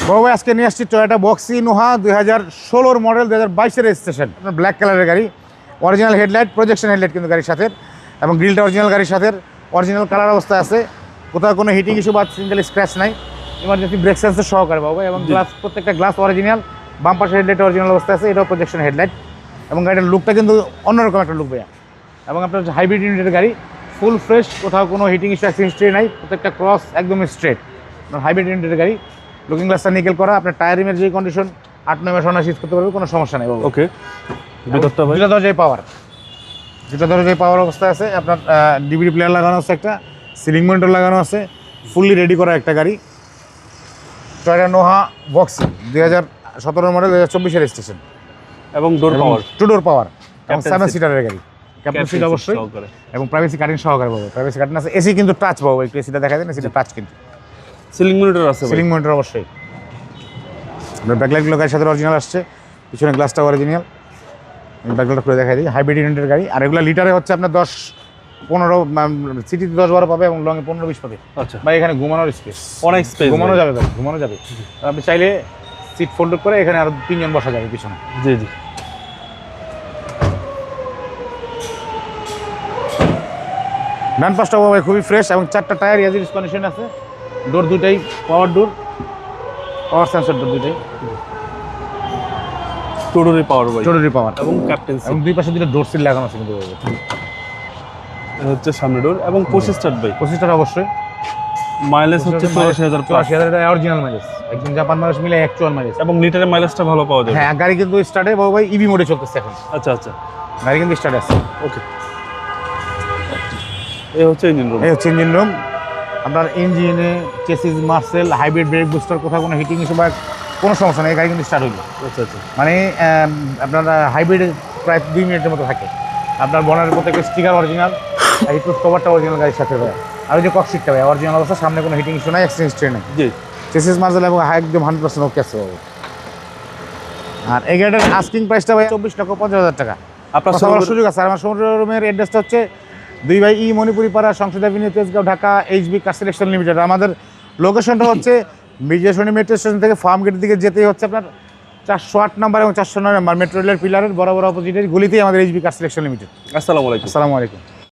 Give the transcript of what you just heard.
বাবা আজকে নিয়ে আসছি Toyota Bakshi Noha 2016 model 2022 registration. আপনার ব্ল্যাক কালারের গাড়ি, অরিজিনাল হেডলাইট, প্রজেকশন হেডলাইট কিন্তু গাড়ির সাথে, এবং গ্রিলটা অরিজিনাল গাড়ির সাথে, অরিজিনাল কালার অবস্থায় আছে, কোথাও কোনো হিটিং ইস্যু বা সিঙ্গেল স্ক্র্যাচ নাই, ইমার্জেন্সি ব্রেক সেন্সর সহকারে বাবা, এবং গ্লাস প্রত্যেকটা glass original, bumper headlight original অবস্থায় আছে, এটাও প্রজেকশন হেডলাইট, এবং গাড়িটার লুকটা কিন্তু অন্যরকম একটা লুক ভাইয়া। এবং আপনার হাইব্রিড ইউনিটের গাড়ি, ফুল ফ্রেশ, কোথাও কোনো হিটিং ইস্যু হিস্ট্রি নাই, প্রত্যেকটা ক্রস একদম স্ট্রেট। হাইব্রিড ইউনিটের গাড়ি, লুকিং গ্লাসটা নিকেল করা, আপনার টায়ার রিমের যে কন্ডিশন 8-9 মাস অনায়াসে ইউজ করতে পারবে, কোনো সমস্যা নেই বাবা। ওকে, দুটা দরজায় পাওয়ার, দুটা দরজায় পাওয়ার অবস্থায় আছে। আপনার ডিভিডি প্লেয়ার লাগানো আছে, একটা সিলিং মনিটর লাগানো আছে, ফুললি রেডি করা একটা গাড়ি। Toyota Noha Bakshi 2017 model 2024 registration, এবং ডোর পাওয়ার, 2 ডোর পাওয়ার, এবং 7 সিটারের গাড়ি, ক্যাপ্টেন সিট অবশ্যই, এবং প্রাইভেসি কাটিং সহকারে পাবো। প্রাইভেসি কাটিং আছে, এসি কিন্তু টাচ পাবো, একটু এসিটা দেখা দেন, এসিটা টাচ কিন্তু, সিলিং মনিটর আছে, সিলিং মনিটর অবশ্যই। ব্যাকলাইটগুলো গাড়ির সাথে অরিজিনাল আসছে, পিছনে গ্লাসটা অরিজিনাল, ব্যাকলাইটটা খুলে দেখাই দিই। হাইব্রিড ইউনিটের গাড়ি, আর এগুলো লিটারে হচ্ছে আপনার 10-15, সিটিতে 10-12 পাবে, এবং লংয়ে 15-20 পাবে। আচ্ছা ভাই এখানে ঘুমানোর স্পেস, অনেক স্পেস, ঘুমানো যাবে ভাই, ঘুমানো যাবে। আপনি চাইলে সিট ফোল্ড করে এখানে আরো 3 জন বসা যাবে পিছনে। জি জি। ডান পাশটা ভাই খুবই ফ্রেশ, এবং 4টা টায়ার এজিস কন্ডিশন আছে। ডোর দুটাই পাওয়ার ডোর, পাওয়ার সেন্সর ডোর দুটাই, টোটালি পাওয়ার ভাই, টোটালি পাওয়ার, এবং ক্যাপ্টেন এবং দুই পাশে দুটো ডোর সিল লাগানো আছে কিন্তু হচ্ছে সামনে ডোর, এবং 25 স্টার্ট ভাই, 25টা অবশ্যই। মাইলেজ হচ্ছে 84,000 প্লাস, 84,000 এটা অরিজিনাল মাইলেজ, একদম জাপান মাইলেজ মিলে অ্যাকচুয়াল মাইলেজ। এবং লিটারের মাইলেজটা ভালো পাওয়া যাবে। হ্যাঁ, গাড়ি কিন্তু স্টার্টে বাবু ভাই ইভি মোডে চলতেছে এখন, আচ্ছা আচ্ছা, গাড়ি কিন্তু স্টার্টে আছে। ওকে, এই হচ্ছে ইঞ্জিন রুম, এই হচ্ছে ইঞ্জিন রুম। আপনার ইঞ্জিনে chassis, Marcel, hybrid brake booster, কোথাও কোনো হিটিং ইস্যু বা কোনো সমস্যা নেই, গাড়ি কিন্তু স্টার্ট হইল। আচ্ছা আচ্ছা, মানে আপনার হাইব্রিড প্রায় 2 মিনিটের মতো থাকে। আপনার বনারের প্রত্যেকটা স্টিকার অরিজিনাল, হিটপ্রুফ কভারটা অরিজিনাল গাড়ির সাথে ভাই, আর ওই যে ককশিটটা ভাই অরিজিনাল অবস্থা, সামনে কোনো হিটিং ইস্যু নাই, এক্সচেঞ্জ ট্রেন নেই। জি, চেসিস, মার্সেল এবং একদম 100% ওকে আছে। আর এই গাড়িটার আস্কিং প্রাইসটা ভাই 24,50,000 টাকা। আপনার কথা বলার সুযোগ আছে। আর আমার শোরুমের অ্যাড্রেসটা হচ্ছে 2/E মণিপুরি পাড়া, সংসদ avenue, Tejgaon, Dhaka, HB car selection limited. আমাদের লোকেশনটা হচ্ছে বিজয়সনী মেট্রো স্টেশন থেকে ফার্ম গেটের দিকে যেতেই হচ্ছে আপনার 408 নাম্বার এবং 409 নাম্বার মেট্রো রেলের পিলারের বরাবর অপোজিটের গলিতেই আমাদের এইচবি কার সিলেকশন লিমিটেড। আসসালামু আলাইকুম। আসসালামু আলাইকুম।